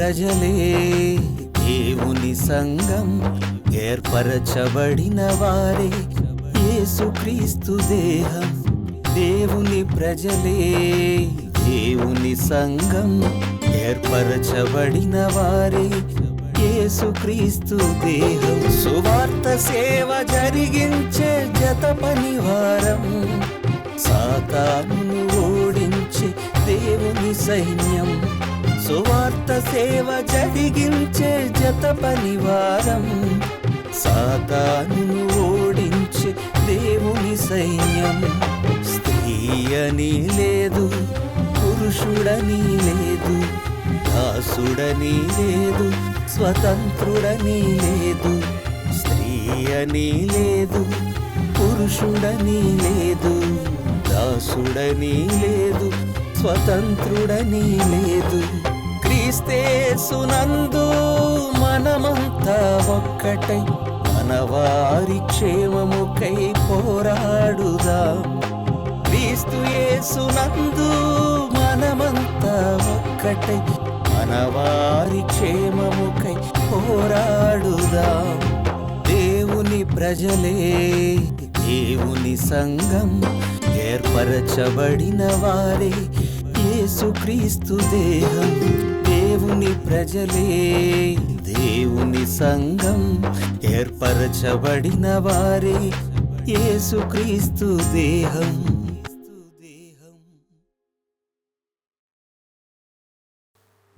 ప్రజలే దేవుని సంఘం, ఏర్పరచబడిన వారే యేసుక్రీస్తు దేహం. దేవుని ప్రజలే దేవుని సంఘం, ఏర్పరచబడిన వారే యేసుక్రీస్తు దేహం. సువార్త సేవ జరిగించే జత పనివారం, సాతానును ఓడించే దేవుని సైన్యం. సువార్త సేవ జరిగించే జత పనివారం, సాతానును ఓడించే దేవుని సైన్యం. స్త్రీ అని లేదు, పురుషుడని లేదు, దాసుడని లేదు, స్వతంత్రుడని లేదు. స్త్రీ అని లేదు, పురుషుడని లేదు, దాసుడని లేదు, స్వతంత్రుడని లేదు. క్రీస్తేసునందు మనమంతా ఒక్కటై మనవారి క్షేమముకై పోరాడుదాం. క్రీస్తు యేసునందు మనమంతా ఒక్కటై మనవారి క్షేమముకై పోరాడుదాం. దేవుని ప్రజలే దేవుని సంఘం, ఏర్పరచబడిన వారే యేసుక్రీస్తు దేహం. దేవుని ప్రజలే దేవుని సంఘం, ఏర్పరచబడిన వారే యేసుక్రీస్తు దేహం.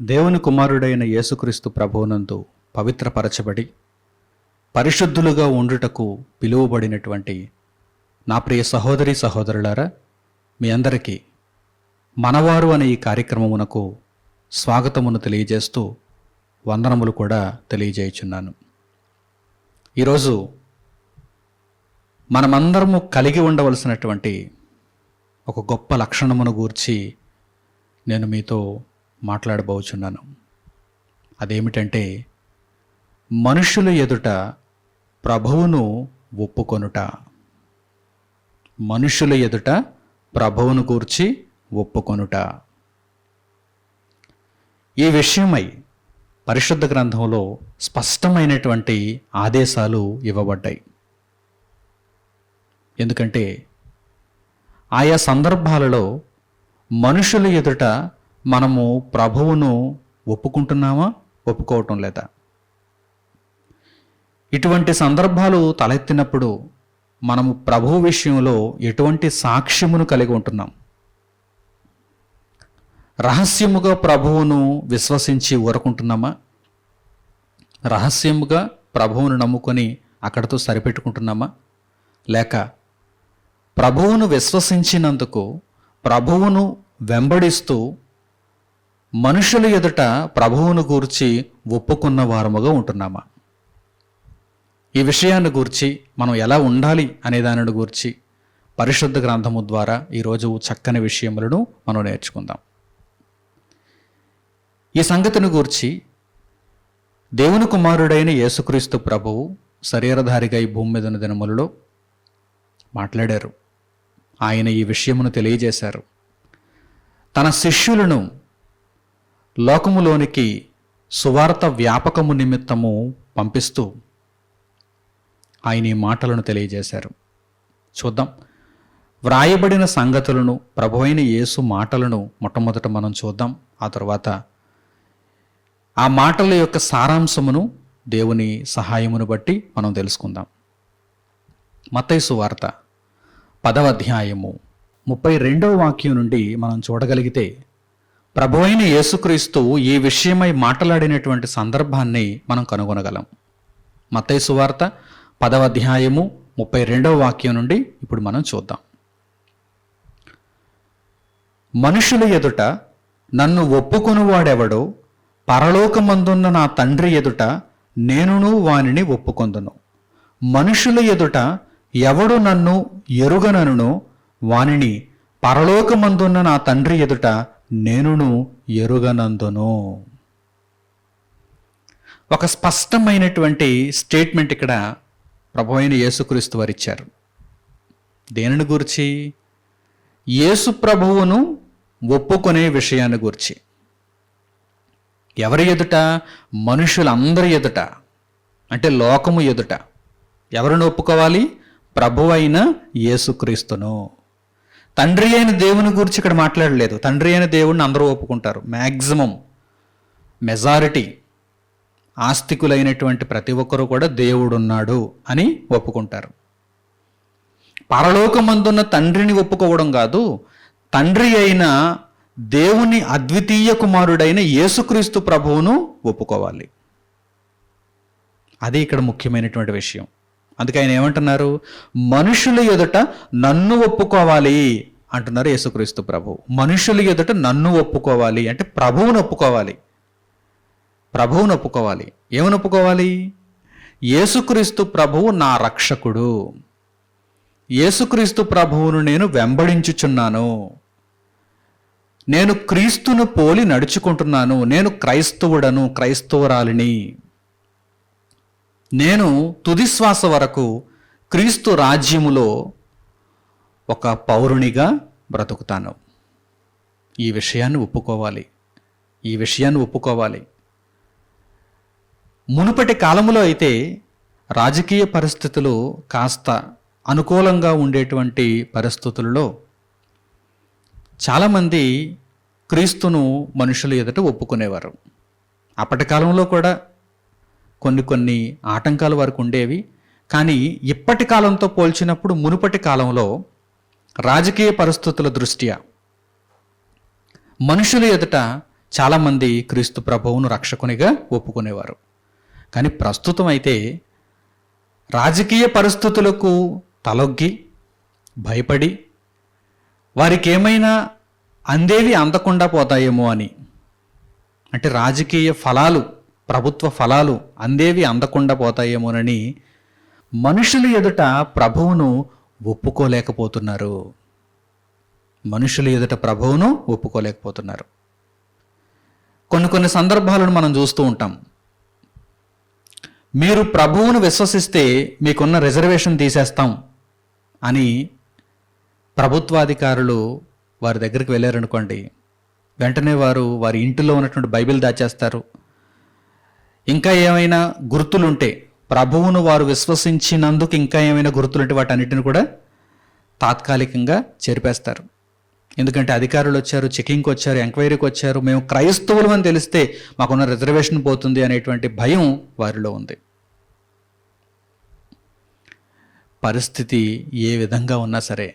దేవుని కుమారుడైన యేసుక్రీస్తు ప్రభువునందు పవిత్రపరచబడి పరిశుద్ధులుగా ఉండుటకు పిలువబడినటువంటి నా ప్రియ సహోదరి సహోదరులారా, మీ అందరికీ మనవారు అనే ఈ కార్యక్రమమునకు స్వాగతమును తెలియజేస్తూ వందనములు కూడా తెలియజేయుచున్నాను. ఈరోజు మనమందరము కలిగి ఉండవలసినటువంటి ఒక గొప్ప లక్షణమును గూర్చి నేను మీతో మాట్లాడబోచున్నాను. అదేమిటంటే, మనుషుల ఎదుట ప్రభువును ఒప్పుకొనుట. మనుషుల ఎదుట ప్రభువును గూర్చి ఒప్పుకొనుట. ఈ విషయమై పరిశుద్ధ గ్రంథంలో స్పష్టమైనటువంటి ఆదేశాలు ఇవ్వబడ్డాయి. ఎందుకంటే ఆయా సందర్భాలలో మనుషుల ఎదుట మనము ప్రభువును ఒప్పుకుంటున్నామా, ఒప్పుకోవటం లేదా? ఇటువంటి సందర్భాలు తలెత్తినప్పుడు మనము ప్రభువు విషయంలో ఎటువంటి సాక్ష్యమును కలిగి ఉంటున్నాం? రహస్యముగా ప్రభువును విశ్వసించి ఊరకుంటున్నామా? రహస్యముగా ప్రభువును నమ్ముకొని అక్కడితో సరిపెట్టుకుంటున్నామా? లేక ప్రభువును విశ్వసించినందుకు ప్రభువును వెంబడిస్తూ మనుషుల ఎదుట ప్రభువును గూర్చి ఒప్పుకున్న వారముగా ఉంటున్నామా? ఈ విషయాన్ని గూర్చి మనం ఎలా ఉండాలి అనే దానిని గూర్చి పరిశుద్ధ గ్రంథము ద్వారా ఈరోజు చక్కని విషయములను మనం నేర్చుకుందాం. ఈ సంగతిని గూర్చి దేవుని కుమారుడైన యేసుక్రీస్తు ప్రభువు శరీరధారిగా ఈ భూమి మీద ఉన్న దినములలో మాట్లాడారు. ఆయన ఈ విషయమును తెలియజేశారు. తన శిష్యులను లోకములోనికి సువార్త వ్యాపకము నిమిత్తము పంపిస్తూ ఆయన ఈ మాటలను తెలియజేశారు. చూద్దాం. వ్రాయబడిన సంగతులను, ప్రభువైన యేసు మాటలను మొట్టమొదట మనం చూద్దాం. ఆ తర్వాత ఆ మాటల యొక్క సారాంశమును దేవుని సహాయమును బట్టి మనం తెలుసుకుందాం. మత్తయి సువార్త 10వ అధ్యాయము 32వ వాక్యం నుండి మనం చూడగలిగితే ప్రభువైన యేసుక్రీస్తు ఈ విషయమై మాట్లాడినటువంటి సందర్భాన్ని మనం కనుగొనగలం. మత్తయి సువార్త 10వ అధ్యాయము 32వ వాక్యం నుండి ఇప్పుడు మనం చూద్దాం. మనుషుల ఎదుట నన్ను ఒప్పుకొనువాడెవడో పరలోకమందున్న నా తండ్రి ఎదుట నేనును వానిని ఒప్పుకొందును. మనుషుల ఎదుట ఎవడు నన్ను ఎరుగననునో వానిని పరలోకమందున్న నా తండ్రి ఎదుట నేనును ఎరుగనందును. ఒక స్పష్టమైనటువంటి స్టేట్మెంట్ ఇక్కడ ప్రభువైన యేసుక్రీస్తు వారు ఇచ్చారు. దేనిని గురించి? యేసు ప్రభువును ఒప్పుకునే విషయాన్ని గురించి. ఎవరి ఎదుట? మనుషులందరి ఎదుట, అంటే లోకము ఎదుట. ఎవరిని ఒప్పుకోవాలి? ప్రభువు అయిన యేసుక్రీస్తును. తండ్రి అయిన దేవుని గురించి ఇక్కడ మాట్లాడలేదు. తండ్రి అయిన దేవుడిని అందరూ ఒప్పుకుంటారు. మ్యాక్సిమం మెజారిటీ ఆస్తికులైనటువంటి ప్రతి ఒక్కరూ కూడా దేవుడున్నాడు అని ఒప్పుకుంటారు. పరలోకమందున్న తండ్రిని ఒప్పుకోవడం కాదు, తండ్రి అయిన దేవుని అద్వితీయ కుమారుడైన యేసుక్రీస్తు ప్రభువును ఒప్పుకోవాలి. అది ఇక్కడ ముఖ్యమైనటువంటి విషయం. అందుకే ఆయన ఏమంటున్నారు? మనుషుల ఎదుట నన్ను ఒప్పుకోవాలి అంటున్నారు యేసుక్రీస్తు ప్రభువు. మనుషుల ఎదుట నన్ను ఒప్పుకోవాలి అంటే ప్రభువును ఒప్పుకోవాలి. ప్రభువును ఒప్పుకోవాలి. ఏమని ఒప్పుకోవాలి? యేసుక్రీస్తు ప్రభువు నా రక్షకుడు, యేసుక్రీస్తు ప్రభువును నేను వెంబడించుచున్నాను, నేను క్రీస్తును పోలి నడుచుకుంటున్నాను, నేను క్రైస్తవుడను, క్రైస్తవురాలిని, నేను తుదిశ్వాస వరకు క్రీస్తు రాజ్యములో ఒక పౌరునిగా బ్రతుకుతాను. ఈ విషయాన్ని ఒప్పుకోవాలి. ఈ విషయాన్ని ఒప్పుకోవాలి. మునుపటి కాలంలో అయితే రాజకీయ పరిస్థితులు కాస్త అనుకూలంగా ఉండేటువంటి పరిస్థితులలో చాలామంది క్రీస్తును మనుషుల ఎదుట ఒప్పుకునేవారు. అప్పటి కాలంలో కూడా కొన్ని ఆటంకాలు వరకు ఉండేవి. కానీ ఇప్పటి కాలంతో పోల్చినప్పుడు మునుపటి కాలంలో రాజకీయ పరిస్థితుల దృష్ట్యా మనుషుల ఎదుట చాలామంది క్రీస్తు ప్రభువును రక్షకునిగా ఒప్పుకునేవారు. కానీ ప్రస్తుతం అయితే రాజకీయ పరిస్థితులకు తలొగ్గి భయపడి వారికి ఏమైనా అందేవి అందకుండా పోతాయేమో అని, అంటే రాజకీయ ఫలాలు, ప్రభుత్వ ఫలాలు అందేవి అందకుండా పోతాయేమోనని మనుషుల ఎదుట ప్రభువును ఒప్పుకోలేకపోతున్నారు. మనుషుల ఎదుట ప్రభువును ఒప్పుకోలేకపోతున్నారు. కొన్ని సందర్భాలను మనం చూస్తూ ఉంటాం. మీరు ప్రభువును విశ్వసిస్తే మీకున్న రిజర్వేషన్ తీసేస్తాం అని ప్రభుత్వాధికారులు వారి దగ్గరికి వెళ్ళారనుకోండి, వెంటనే వారి ఇంటిలో ఉన్నటువంటి బైబిల్ దాచేస్తారు. ఇంకా ఏమైనా గుర్తులుంటే, ప్రభువును వారు విశ్వసించినందుకు ఇంకా ఏమైనా గుర్తులుంటే వాటన్నిటిని కూడా తాత్కాలికంగా చేర్పేస్తారు. ఎందుకంటే అధికారులు వచ్చారు, చెకింగ్కి వచ్చారు, ఎంక్వైరీకి వచ్చారు, మేము క్రైస్తవులు అని తెలిస్తే మాకున్న రిజర్వేషన్ పోతుంది అనేటువంటి భయం వారిలో ఉంది. పరిస్థితి ఏ విధంగా ఉన్నా సరే,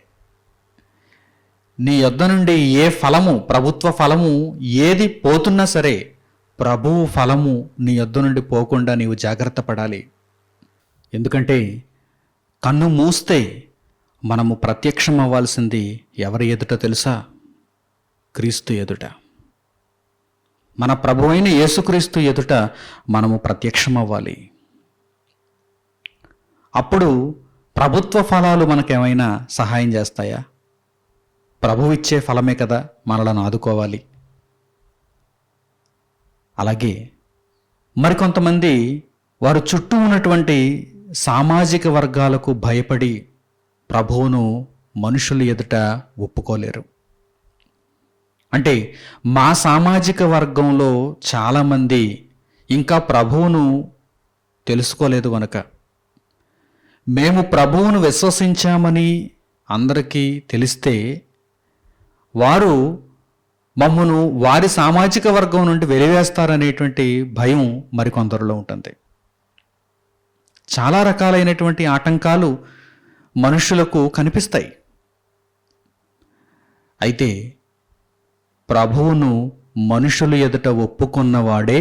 నీ యొద్ద నుండి ఏ ఫలము, ప్రభుత్వ ఫలము ఏది పోతున్నా సరే, ప్రభువు ఫలము నీ యొద్ద నుండి పోకుండా నీవు జాగ్రత్త పడాలి. ఎందుకంటే కన్ను మూస్తే మనము ప్రత్యక్షం అవ్వాల్సింది ఎవరి ఎదుట తెలుసా? క్రీస్తు ఎదుట. మన ప్రభు అయిన యేసుక్రీస్తు ఎదుట మనము ప్రత్యక్షం అవ్వాలి. అప్పుడు ప్రభుత్వ ఫలాలు మనకేమైనా సహాయం చేస్తాయా? ప్రభువు ఇచ్చే ఫలమే కదా మనలను ఆదుకోవాలి. అలాగే మరికొంతమంది వారు చుట్టూ ఉన్నటువంటి సామాజిక వర్గాలకు భయపడి ప్రభువును మనుషుల ఎదుట ఒప్పుకోలేరు. అంటే మా సామాజిక వర్గంలో చాలామంది ఇంకా ప్రభువును తెలుసుకోలేదు కనుక, మేము ప్రభువును విశ్వసించామని అందరికీ తెలిస్తే వారు మమ్మను వారి సామాజిక వర్గం నుండి వెలివేస్తారనేటువంటి భయం మరికొందరిలో ఉంటుంది. చాలా రకాలైనటువంటి ఆటంకాలు మనుషులకు కనిపిస్తాయి. అయితే ప్రభువును మనుషుల ఎదుట ఒప్పుకున్నవాడే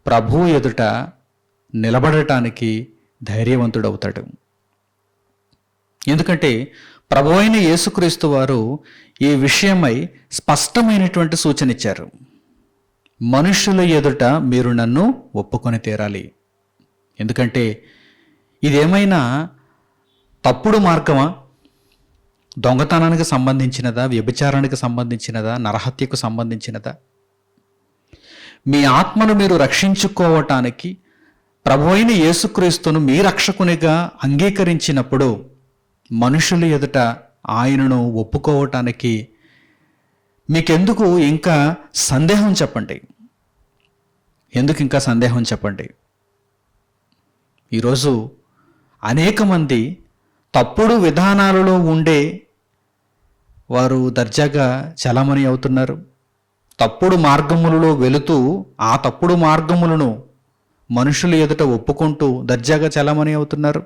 ప్రభువు ఎదుట నిలబడటానికి ధైర్యవంతుడవుతాడు. ఎందుకంటే ప్రభు అయిన యేసుక్రీస్తు వారు ఈ విషయమై స్పష్టమైనటువంటి సూచన ఇచ్చారు. మనుషుల ఎదుట మీరు నన్ను ఒప్పుకొని తీరాలి. ఎందుకంటే ఇదేమైనా తప్పుడు మార్గమా? దొంగతనానికి సంబంధించినదా? వ్యభిచారానికి సంబంధించినదా? నరహత్యకు సంబంధించినదా? మీ ఆత్మను మీరు రక్షించుకోవటానికి ప్రభు అయిన యేసుక్రీస్తును మీ రక్షకునిగా అంగీకరించినప్పుడు మనుషుల ఎదుట ఆయనను ఒప్పుకోవటానికి మీకెందుకు ఇంకా సందేహం? చెప్పండి. ఎందుకు ఇంకా సందేహం చెప్పండి? ఈరోజు అనేక మంది తప్పుడు విధానాలలో ఉండే వారు దర్జాగా చలామణి అవుతున్నారు. తప్పుడు మార్గములలో వెళుతూ ఆ తప్పుడు మార్గములను మనుషుల ఎదుట ఒప్పుకుంటూ దర్జాగా చలామణి అవుతున్నారు.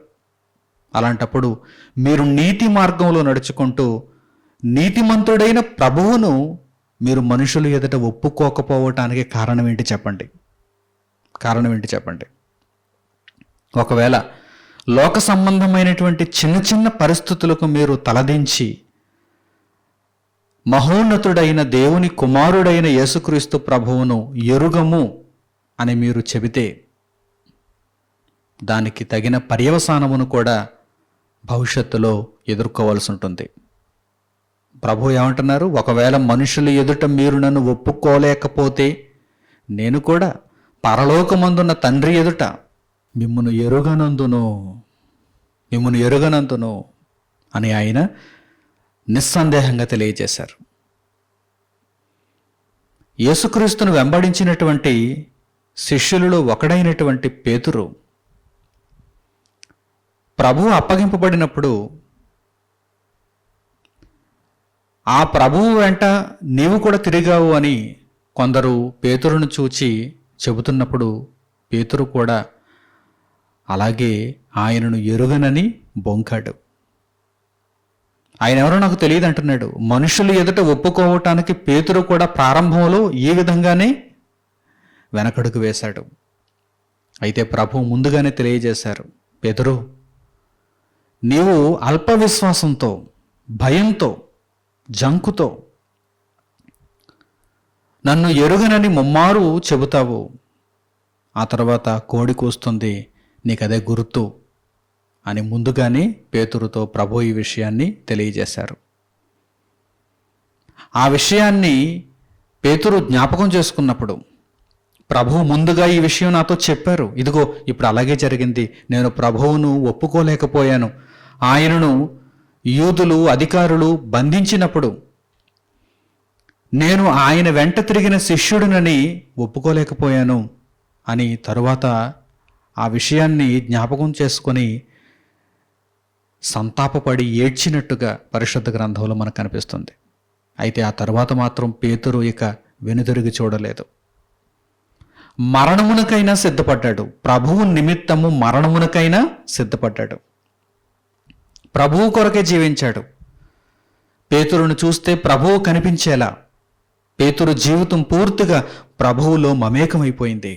అలాంటప్పుడు మీరు నీతి మార్గంలో నడుచుకుంటూ నీతిమంతుడైన ప్రభువును మీరు మనుషుల ఎదుట ఒప్పుకోకపోవటానికి కారణం ఏంటి చెప్పండి? కారణం ఏంటి చెప్పండి? ఒకవేళ లోక సంబంధమైనటువంటి చిన్న చిన్న పరిస్థితులకు మీరు తలదించి మహోన్నతుడైన దేవుని కుమారుడైన యేసుక్రీస్తు ప్రభువును ఎరుగము అని మీరు చెబితే దానికి తగిన పర్యవసానమును కూడా భవిష్యత్తులో ఎదుర్కోవాల్సి ఉంటుంది. ప్రభు ఏమంటున్నారు? ఒకవేళ మనుషుల ఎదుట మీరు నన్ను ఒప్పుకోలేకపోతే నేను కూడా పరలోకమందున్న తండ్రి ఎదుట మిమ్మును ఎరుగనందును అని ఆయన నిస్సందేహంగా తెలియజేశారు. యేసుక్రీస్తును వెంబడించినటువంటి శిష్యులలో ఒకడైనటువంటి పేతురు ప్రభువు అప్పగింపబడినప్పుడు ఆ ప్రభువు వెంట నీవు కూడా తిరిగావు అని కొందరు పేతురును చూచి చెబుతున్నప్పుడు పేతురు కూడా అలాగే ఆయనను ఎరుగనని బొంకాడు. ఆయన ఎవరో నాకు తెలియదు అంటున్నాడు. మనుషులు ఎదుట ఒప్పుకోవటానికి పేతురు కూడా ప్రారంభంలో ఈ విధంగానే వెనకడుగు వేశాడు. అయితే ప్రభువు ముందుగానే తెలియజేశారు, పేతురు నీవు అల్ప విశ్వాసంతో, భయంతో, జంకుతో నన్ను ఎరుగనని ముమ్మారు చెబుతావు, ఆ తర్వాత కోడి కూస్తుంది, నీకదే గుర్తు అని ముందుగానే పేతురుతో ప్రభు ఈ విషయాన్ని తెలియజేశారు. ఆ విషయాన్ని పేతురు జ్ఞాపకం చేసుకున్నప్పుడు ప్రభువు ముందుగా ఈ విషయం నాతో చెప్పారు. ఇదిగో ఇప్పుడు అలాగే జరిగింది. నేను ప్రభువును ఒప్పుకోలేకపోయాను. ఆయనను యూదులు అధికారులు బంధించినప్పుడు నేను ఆయన వెంట తిరిగిన శిష్యుడినని ఒప్పుకోలేకపోయాను అని తరువాత ఆ విషయాన్ని జ్ఞాపకం చేసుకొని సంతాపపడి ఏడ్చినట్టుగా పరిశుద్ధ గ్రంథంలో మనకు కనిపిస్తుంది. అయితే ఆ తర్వాత మాత్రం పేతురు ఇక వెనుదిరిగి చూడలేదు. మరణమునకైనా సిద్ధపడ్డాడు. ప్రభువు నిమిత్తము మరణమునకైనా సిద్ధపడ్డాడు. ప్రభువు కొరకే జీవించాడు. పేతురును చూస్తే ప్రభువు కనిపించేలా పేతురు జీవితం పూర్తిగా ప్రభువులో మమేకమైపోయింది.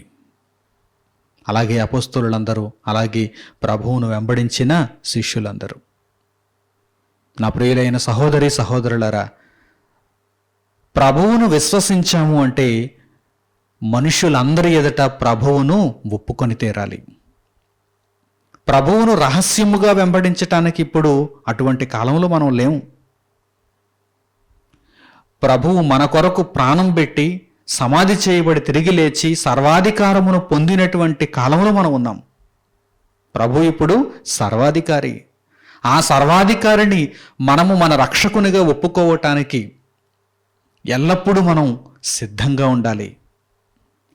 అలాగే అపోస్తలులందరూ, అలాగే ప్రభువును వెంబడించిన శిష్యులందరూ. నా ప్రియులైన సహోదరి సహోదరులారా, ప్రభువును విశ్వసించాము అంటే మనుషులందరి ఎదుట ప్రభువును ఒప్పుకొని తీరాలి. ప్రభువును రహస్యముగా వెంబడించటానికి ఇప్పుడు అటువంటి కాలంలో మనం లేము. ప్రభువు మన కొరకు ప్రాణం పెట్టి సమాధి చేయబడి తిరిగి లేచి సర్వాధికారమును పొందినటువంటి కాలంలో మనం ఉన్నాం. ప్రభు ఇప్పుడు సర్వాధికారి. ఆ సర్వాధికారిని మనము మన రక్షకునిగా ఒప్పుకోవటానికి ఎల్లప్పుడూ మనం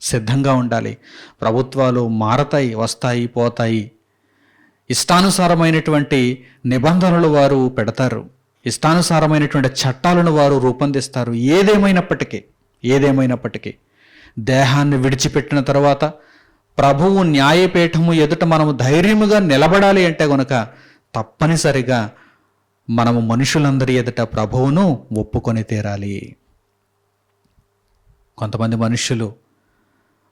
సిద్ధంగా ఉండాలి. ప్రభుత్వాలు మారతాయి, వస్తాయి, పోతాయి. ఇష్టానుసారమైనటువంటి నిబంధనలు వారు పెడతారు, ఇష్టానుసారమైనటువంటి చట్టాలను వారు రూపొందిస్తారు. ఏదేమైనప్పటికీ దేహాన్ని విడిచిపెట్టిన తర్వాత ప్రభువు న్యాయపీఠము ఎదుట మనము ధైర్యముగా నిలబడాలి అంటే గనుక తప్పనిసరిగా మనము మనుషులందరి ఎదుట ప్రభువును ఒప్పుకొని తీరాలి. కొంతమంది మనుష్యులు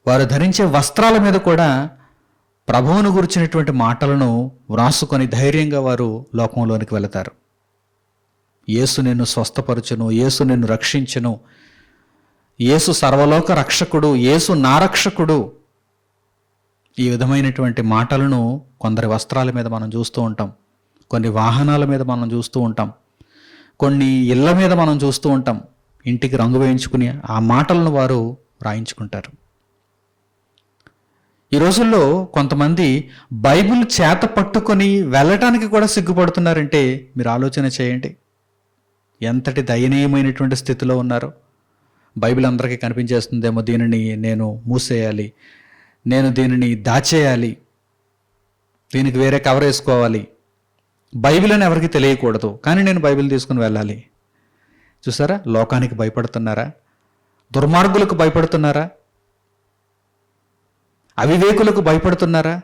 వారు ధరించే వస్త్రాల మీద కూడా ప్రభువును గురించినటువంటి మాటలను వ్రాసుకొని ధైర్యంగా వారు లోకంలోనికి వెళతారు. యేసు నిన్ను స్వస్థపరచును, యేసు నిన్ను రక్షించును, యేసు సర్వలోక రక్షకుడు, యేసు నా రక్షకుడు, ఈ విధమైనటువంటి మాటలను కొందరి వస్త్రాల మీద మనం చూస్తూ ఉంటాం, కొన్ని వాహనాల మీద మనం చూస్తూ ఉంటాం, కొన్ని ఇళ్ల మీద మనం చూస్తూ ఉంటాం. ఇంటికి రంగు వేయించుకుని ఆ మాటలను వారు రాయించుకుంటారు. ఈ రోజుల్లో కొంతమంది బైబిల్ చేత పట్టుకొని వెళ్ళటానికి కూడా సిగ్గుపడుతున్నారంటే మీరు ఆలోచన చేయండి, ఎంతటి దయనీయమైనటువంటి స్థితిలో ఉన్నారో. బైబిల్ అందరికీ కనిపించేస్తుందేమో, దీనిని నేను మూసేయాలి, నేను దీనిని దాచేయాలి, దీనికి వేరే కవర్ వేసుకోవాలి, బైబిల్ అని ఎవరికి తెలియకూడదు, కానీ నేను బైబిల్ తీసుకుని వెళ్ళాలి. చూసారా, లోకానికి భయపడుతున్నారా? దుర్మార్గులకు భయపడుతున్నారా? అవివేకులకు భయపడుతున్నారా?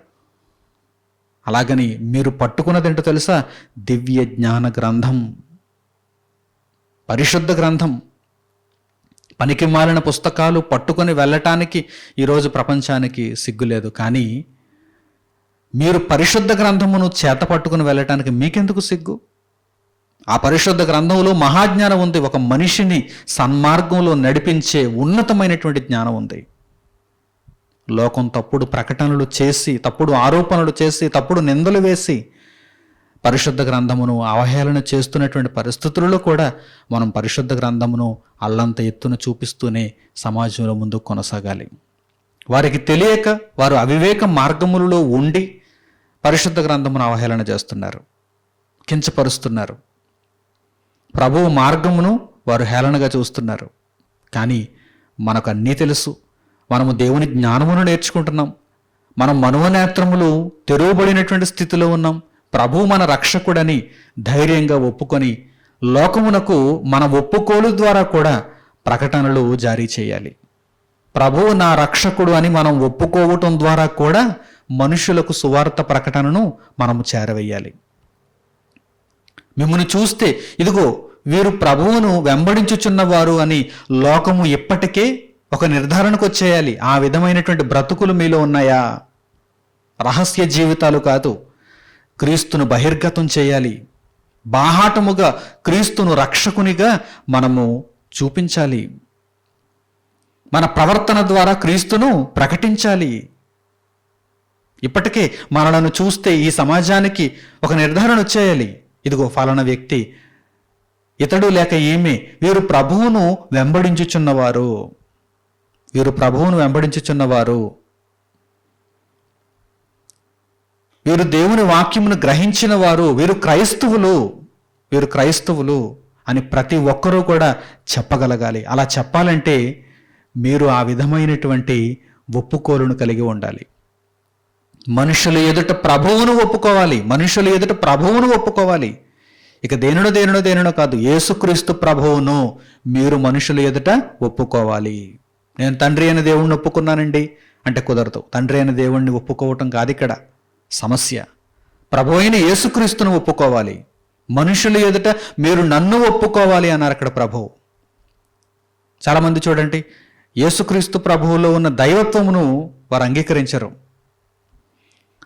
అలాగని మీరు పట్టుకున్నదేంటో తెలుసా? దివ్య జ్ఞాన గ్రంథం, పరిశుద్ధ గ్రంథం. పనికి మాలిన పుస్తకాలు పట్టుకొని వెళ్ళటానికి ఈరోజు ప్రపంచానికి సిగ్గులేదు, కానీ మీరు పరిశుద్ధ గ్రంథమును చేత పట్టుకుని వెళ్ళటానికి మీకెందుకు సిగ్గు? ఆ పరిశుద్ధ గ్రంథంలో మహాజ్ఞానం ఉంది. ఒక మనిషిని సన్మార్గంలో నడిపించే ఉన్నతమైనటువంటి జ్ఞానం ఉంది. లోకం తప్పుడు ప్రకటనలు చేసి, తప్పుడు ఆరోపణలు చేసి, తప్పుడు నిందలు వేసి పరిశుద్ధ గ్రంథమును అవహేళన చేస్తున్నటువంటి పరిస్థితులలో కూడా మనం పరిశుద్ధ గ్రంథమును అల్లంత ఎత్తున చూపిస్తూనే సమాజంలో ముందుకు కొనసాగాలి. వారికి తెలియక వారు అవివేక మార్గములలో ఉండి పరిశుద్ధ గ్రంథమును అవహేళన చేస్తున్నారు, కించపరుస్తున్నారు. ప్రభువు మార్గమును వారు హేళనగా చూస్తున్నారు. కానీ మనకు అన్నీ తెలుసు. మనము దేవుని జ్ఞానమును నేర్చుకుంటున్నాం. మనం మనోనేత్రములు తెరవబడినటువంటి స్థితిలో ఉన్నాం. ప్రభువు మన రక్షకుడని ధైర్యంగా ఒప్పుకొని లోకమునకు మన ఒప్పుకోలు ద్వారా కూడా ప్రకటనలు జారీ చేయాలి. ప్రభువు నా రక్షకుడు అని మనం ఒప్పుకోవటం ద్వారా కూడా మనుషులకు సువార్త ప్రకటనను మనము చేరవేయాలి. మిమ్మల్ని చూస్తే ఇదిగో వీరు ప్రభువును వెంబడించుచున్నవారు అని లోకము ఇప్పటికే ఒక నిర్ధారణకు వచ్చేయాలి. ఆ విధమైనటువంటి బ్రతుకులు మీలో ఉన్నాయా? రహస్య జీవితాలు కాదు, క్రీస్తును బహిర్గతం చేయాలి. బాహాటముగా క్రీస్తును రక్షకునిగా మనము చూపించాలి. మన ప్రవర్తన ద్వారా క్రీస్తును ప్రకటించాలి. ఇప్పటికే మనలను చూస్తే ఈ సమాజానికి ఒక నిర్ధారణ వచ్చేయాలి. ఇదిగో ఫలానా వ్యక్తి, ఇతడు లేక ఈమె, వీరు ప్రభువును వెంబడించుచున్నవారు, వీరు ప్రభువును వెంబడించుచున్నవారు, వీరు దేవుని వాక్యమును గ్రహించిన వారు, వీరు క్రైస్తవులు, వీరు క్రైస్తవులు అని ప్రతి ఒక్కరూ కూడా చెప్పగలగాలి. అలా చెప్పాలంటే మీరు ఆ విధమైనటువంటి ఒప్పుకోలును కలిగి ఉండాలి. మనుషుల ఎదుట ప్రభువును ఒప్పుకోవాలి, మనుషుల ఎదుట ప్రభువును ఒప్పుకోవాలి. ఇక దేనినో కాదు, యేసుక్రీస్తు ప్రభువును మీరు మనుషుల ఎదుట ఒప్పుకోవాలి. నేను తండ్రి అయిన దేవుణ్ణి ఒప్పుకున్నానండి అంటే కుదరదు. తండ్రి అయిన దేవుణ్ణి ఒప్పుకోవటం కాదు ఇక్కడ సమస్య. ప్రభు అయిన యేసుక్రీస్తును ఒప్పుకోవాలి. మనుషుల ఎదుట మీరు నన్ను ఒప్పుకోవాలి అన్నారు అక్కడ ప్రభువు. చాలామంది చూడండి, యేసుక్రీస్తు ప్రభువులో ఉన్న దైవత్వమును వారు అంగీకరించరు.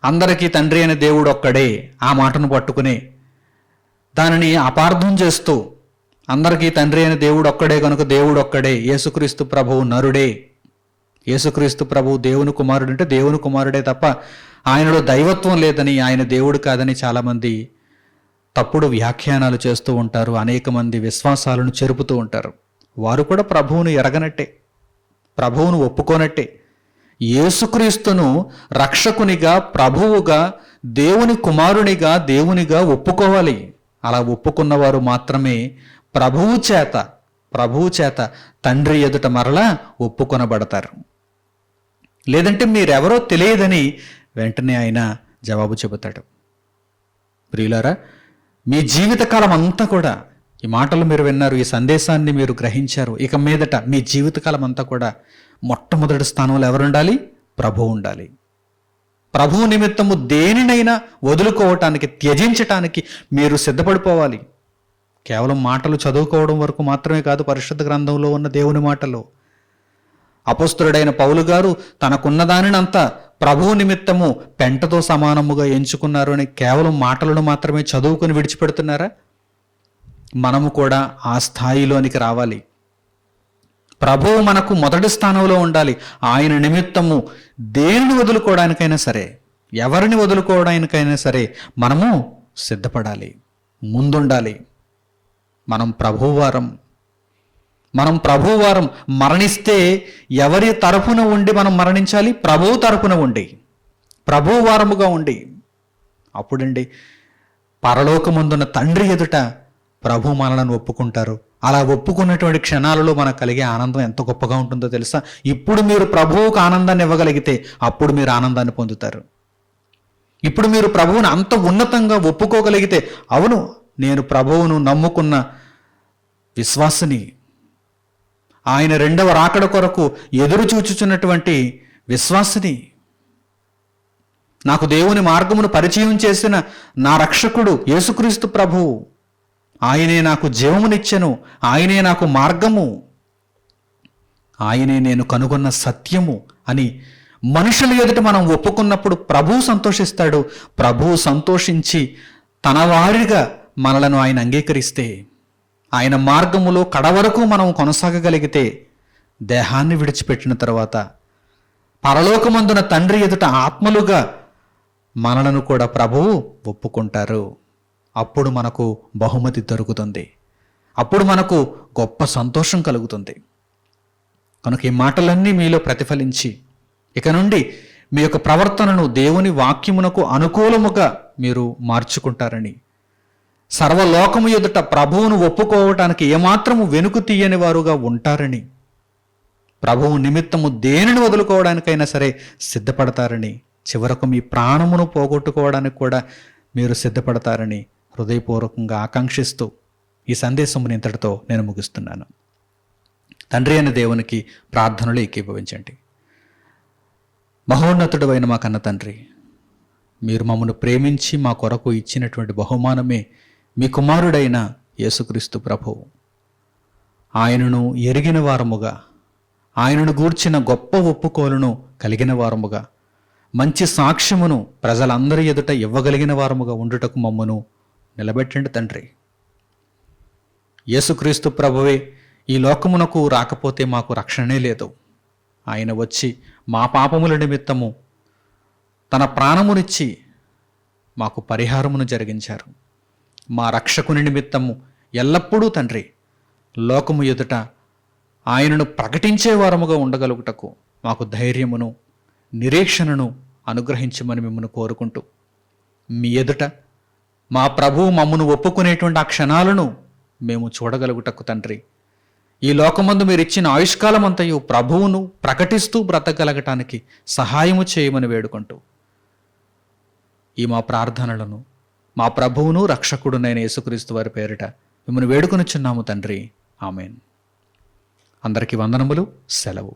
అందరికీ తండ్రి అయిన దేవుడు ఒక్కడే ఆ మాటను పట్టుకుని దానిని అపార్థం చేస్తూ, అందరికీ తండ్రి అయిన దేవుడు ఒక్కడే కనుక దేవుడు ఒక్కడే, యేసుక్రీస్తు ప్రభువు నరుడే, యేసుక్రీస్తు ప్రభువు దేవుని కుమారుడు అంటే దేవుని కుమారుడే తప్ప ఆయనలో దైవత్వం లేదని, ఆయన దేవుడు కాదని చాలామంది తప్పుడు వ్యాఖ్యానాలు చేస్తూ ఉంటారు. అనేక మంది విశ్వాసాలను చెరుపుతూ ఉంటారు. వారు కూడా ప్రభువును ఎరగనట్టే, ప్రభువును ఒప్పుకోనట్టే. యేసుక్రీస్తును రక్షకునిగా, ప్రభువుగా, దేవుని కుమారునిగా, దేవునిగా ఒప్పుకోవాలి. అలా ఒప్పుకున్నవారు మాత్రమే ప్రభువు చేత తండ్రి ఎదుట మరలా ఒప్పుకొనబడతారు. లేదంటే మీరెవరో తెలియదని వెంటనే ఆయన జవాబు చెబుతాడు. ప్రియులారా, మీ జీవితకాలం అంతా కూడా ఈ మాటలు మీరు విన్నారు, ఈ సందేశాన్ని మీరు గ్రహించారు. ఇక మీదట మీ జీవితకాలం అంతా కూడా మొట్టమొదటి స్థానంలో ఎవరుండాలి? ప్రభువు ఉండాలి. ప్రభువు నిమిత్తము దేనినైనా వదులుకోవటానికి, త్యజించటానికి మీరు సిద్ధపడిపోవాలి. కేవలం మాటలు చదువుకోవడం వరకు మాత్రమే కాదు పరిశుద్ధ గ్రంథంలో ఉన్న దేవుని మాటలు. అపొస్తలుడైన పౌలు గారు తనకున్న దానినంతా ప్రభువు నిమిత్తము పెంటతో సమానముగా ఎంచుకున్నారు అని కేవలం మాటలను మాత్రమే చదువుకొని విడిచిపెడుతున్నారా? మనము కూడా ఆ స్థాయిలోనికి రావాలి. ప్రభువు మనకు మొదటి స్థానంలో ఉండాలి. ఆయన నిమిత్తము దేనిని వదులుకోవడానికైనా సరే, ఎవరిని వదులుకోవడానికైనా సరే మనము సిద్ధపడాలి, ముందుండాలి. మనం ప్రభువారం మరణిస్తే ఎవరి తరపున ఉండి మనం మరణించాలి? ప్రభువు తరపున ఉండి, ప్రభువారముగా ఉండి. అప్పుడండి పరలోకమందున్న తండ్రి ఎదుట ప్రభు మనలను ఒప్పుకుంటారు. అలా ఒప్పుకున్నటువంటి క్షణాలలో మనకు కలిగే ఆనందం ఎంత గొప్పగా ఉంటుందో తెలుసా? ఇప్పుడు మీరు ప్రభువుకు ఆనందాన్ని ఇవ్వగలిగితే అప్పుడు మీరు ఆనందాన్ని పొందుతారు. ఇప్పుడు మీరు ప్రభువును అంత ఉన్నతంగా ఒప్పుకోగలిగితే, అవును నేను ప్రభువును నమ్ముకున్న విశ్వాసిని, ఆయన రెండవ రాకడ కొరకు ఎదురు చూచుచున్నటువంటి విశ్వాసిని, నాకు దేవుని మార్గమును పరిచయం చేసిన నా రక్షకుడు యేసుక్రీస్తు ప్రభువు, ఆయనే నాకు జీవమునిచ్చెను, ఆయనే నాకు మార్గము, ఆయనే నేను కనుగొన్న సత్యము అని మనుషుల ఎదుట మనం ఒప్పుకున్నప్పుడు ప్రభువు సంతోషిస్తాడు. ప్రభువు సంతోషించి తన వారిగా మనలను ఆయన అంగీకరిస్తే, ఆయన మార్గములో కడవరకు మనం కొనసాగగలిగితే, దేహాన్ని విడిచిపెట్టిన తర్వాత పరలోకమందున తండ్రి ఎదుట ఆత్మలుగా మనలను కూడా ప్రభువు ఒప్పుకుంటారు. అప్పుడు మనకు బహుమతి దొరుకుతుంది. అప్పుడు మనకు గొప్ప సంతోషం కలుగుతుంది. కనుక ఈ మాటలన్నీ మీలో ప్రతిఫలించి ఇక నుండి మీ యొక్క ప్రవర్తనను దేవుని వాక్యమునకు అనుకూలముగా మీరు మార్చుకుంటారని, సర్వలోకము ఎదుట ప్రభువును ఒప్పుకోవటానికి ఏమాత్రము వెనుకు తీయని వారుగా ఉంటారని, ప్రభువు నిమిత్తము దేనిని వదులుకోవడానికైనా సరే సిద్ధపడతారని, చివరకు మీ ప్రాణమును పోగొట్టుకోవడానికి కూడా మీరు సిద్ధపడతారని హృదయపూర్వకంగా ఆకాంక్షిస్తూ ఈ సందేశముని ఇంతటితో నేను ముగిస్తున్నాను. తండ్రి అయిన దేవునికి ప్రార్థనలు ఏకీభవించండి. మహోన్నతుడు అయిన మా కన్న తండ్రి, మీరు మమ్మను ప్రేమించి మా కొరకు ఇచ్చినటువంటి బహుమానమే మీ కుమారుడైన యేసుక్రీస్తు ప్రభువు. ఆయనను ఎరిగిన వారముగా, ఆయనను గూర్చిన గొప్ప ఒప్పుకోలును కలిగిన వారముగా, మంచి సాక్ష్యమును ప్రజలందరి ఎదుట ఇవ్వగలిగిన వారముగా ఉండుటకు మమ్మను నిలబెట్టండి తండ్రి. యేసుక్రీస్తు ప్రభువే ఈ లోకమునకు రాకపోతే మాకు రక్షణే లేదు. ఆయన వచ్చి మా పాపముల నిమిత్తము తన ప్రాణమునిచ్చి మాకు పరిహారమును జరిగించారు. మా రక్షకుని నిమిత్తము ఎల్లప్పుడూ తండ్రి లోకము ఎదుట ఆయనను ప్రకటించే వారముగా ఉండగలుగుటకు మాకు ధైర్యమును నిరీక్షణను అనుగ్రహించమని మిమ్మల్ని కోరుకుంటూ, మీ ఎదుట మా ప్రభువు మమ్మను ఒప్పుకునేటువంటి ఆ క్షణాలను మేము చూడగలుగుటకు తండ్రి, ఈ లోకమందు మీరు ఇచ్చిన ఆయుష్కాలం అంతయు ప్రభువును ప్రకటిస్తూ బ్రతకగలగటానికి సహాయము చేయమని వేడుకుంటూ, ఈ మా ప్రార్థనలను మా ప్రభువును రక్షకుడునైన యేసుక్రీస్తు వారి పేరిట మిమ్మల్ని వేడుకొనుచున్నాము తండ్రి. ఆమెన్. అందరికీ వందనములు. సెలవు.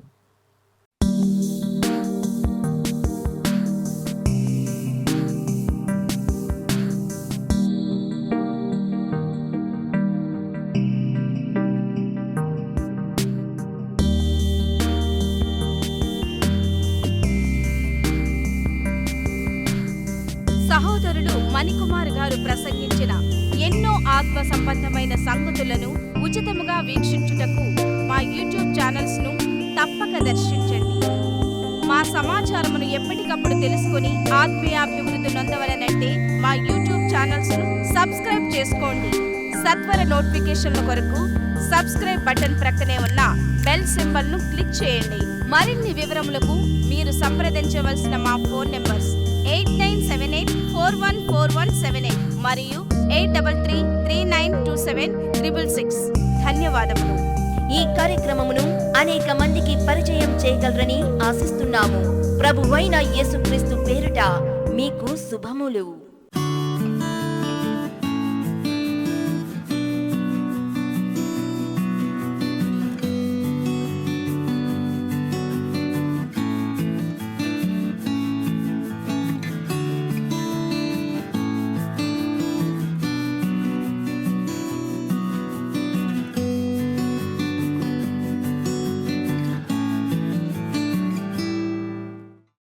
సహోదరులు మణికుమార్ గారు ప్రసంగించిన ఎన్నో ఆత్మ సంబంధమైన సంగతులను ఉచితముగా వీక్షించుటకు మా యూట్యూబ్ ఛానల్స్ ను తప్పక దర్శించండి. మా సమాచారమును ఎప్పటికప్పుడు తెలుసుకుని ఆత్మీయాభివృద్ధి నొందవలనంటే మా యూట్యూబ్ ఛానల్స్ ను సబ్స్క్రైబ్ చేసుకోండి. సత్వర నోటిఫికేషన్ల కొరకు సబ్స్క్రైబ్ బటన్ ప్రక్కనే ఉన్న బెల్ సింబల్ ను క్లిక్ చేయండి. మరిన్ని వివరములకు మీరు సంప్రదించవలసిన మా ఫోన్ నెంబర్స్ 8978414178 మరియు 8333927666. ధన్యవాదములు. ఈ కార్యక్రమమును అనేక మందికి పరిచయం చేయగలరని ఆశిస్తున్నాము. ప్రభువైన యేసుక్రీస్తు పేరిట మీకు శుభములు.